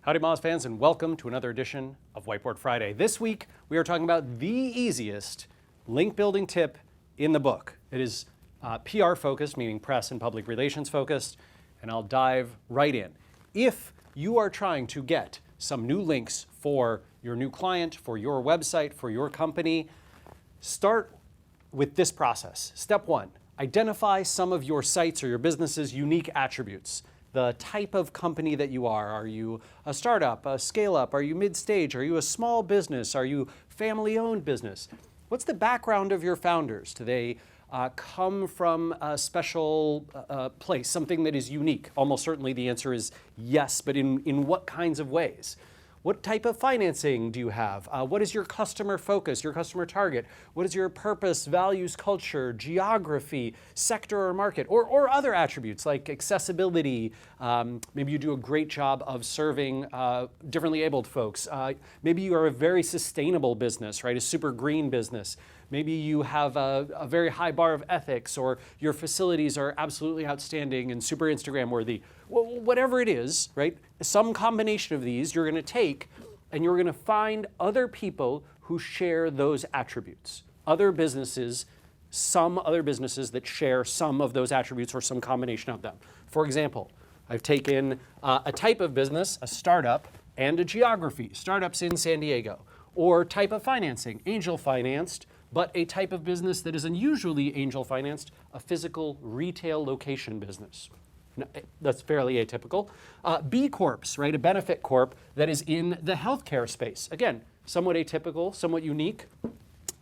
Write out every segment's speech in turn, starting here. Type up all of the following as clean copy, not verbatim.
Howdy Moz fans, and welcome to another edition of Whiteboard Friday. This week we are talking about the easiest link building tip in the book. It is PR focused, meaning press and public relations focused, and I'll dive right in. If you are trying to get some new links for your new client, for your website, for your company, start with this process. Step one, identify some of your site's or your business's unique attributes. The type of company that you are. Are you a startup, a scale-up? Are you mid-stage? Are you a small business? Are you family-owned business? What's the background of your founders? Do they come from a special place, something that is unique? Almost certainly the answer is yes, but in what kinds of ways? What type of financing do you have? What is your customer focus, your customer target? What is your purpose, values, culture, geography, sector or market, or other attributes like accessibility? Maybe you do a great job of serving differently abled folks. Maybe you are a very sustainable business, right? A super green business. Maybe you have a very high bar of ethics, or your facilities are absolutely outstanding and super Instagram worthy. Well, whatever it is, right? Some combination of these you're going to take and you're going to find other people who share those attributes. Other businesses, some other businesses that share some of those attributes or some combination of them. For example, I've taken a type of business, a startup, and a geography, startups in San Diego, or type of financing, angel financed, but a type of business that is unusually angel financed, a physical retail location business. Now, that's fairly atypical. B Corps, right, a benefit corp that is in the healthcare space. Again, somewhat atypical, somewhat unique.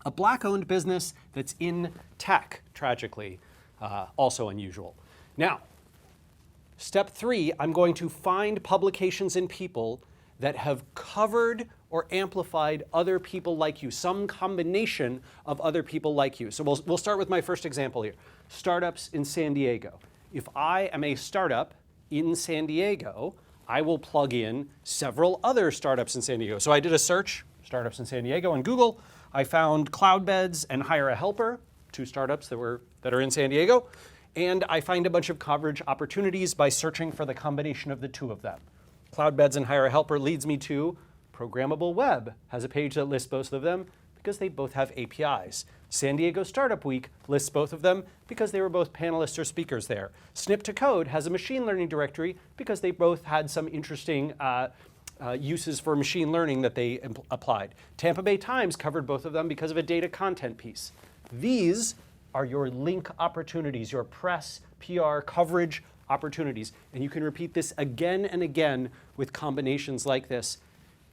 A Black-owned business that's in tech, tragically, also unusual. Now, step three, I'm going to find publications and people that have covered or amplified other people like you, some combination of other people like you. So we'll start with my first example here, startups in San Diego. If I am a startup in San Diego, I will plug in several other startups in San Diego. So I did a search, startups in San Diego, on Google. I found Cloudbeds and Hire a Helper, two startups that are in San Diego. And I find a bunch of coverage opportunities by searching for the combination of the two of them. Cloudbeds and Hire a Helper leads me to Programmable Web, has a page that lists both of them because they both have APIs. San Diego Startup Week lists both of them because they were both panelists or speakers there. Snip to Code has a machine learning directory because they both had some interesting uses for machine learning that they applied. Tampa Bay Times covered both of them because of a data content piece. These are your link opportunities, your press, PR, coverage opportunities. And you can repeat this again and again with combinations like this.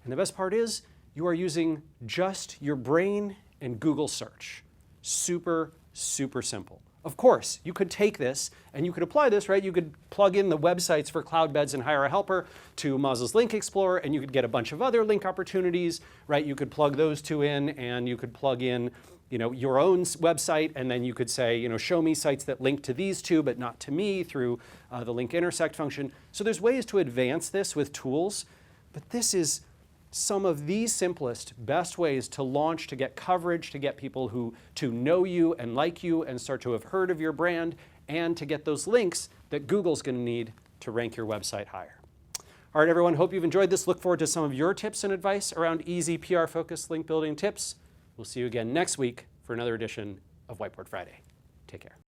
And the best part is you are using just your brain and Google search. Super, super simple. Of course, you could take this and you could apply this, right? You could plug in the websites for Cloudbeds and Hire a Helper to Moz's Link Explorer, and you could get a bunch of other link opportunities, right? You could plug those two in, and you could plug in, your own website, and then you could say, show me sites that link to these two, but not to me through the link intersect function. So there's ways to advance this with tools, but this is some of the simplest, best ways to launch, to get coverage, to get people to know you and like you and start to have heard of your brand, and to get those links that Google's going to need to rank your website higher. All right, everyone, hope you've enjoyed this. Look forward to some of your tips and advice around easy PR-focused link building tips. We'll see you again next week for another edition of Whiteboard Friday. Take care.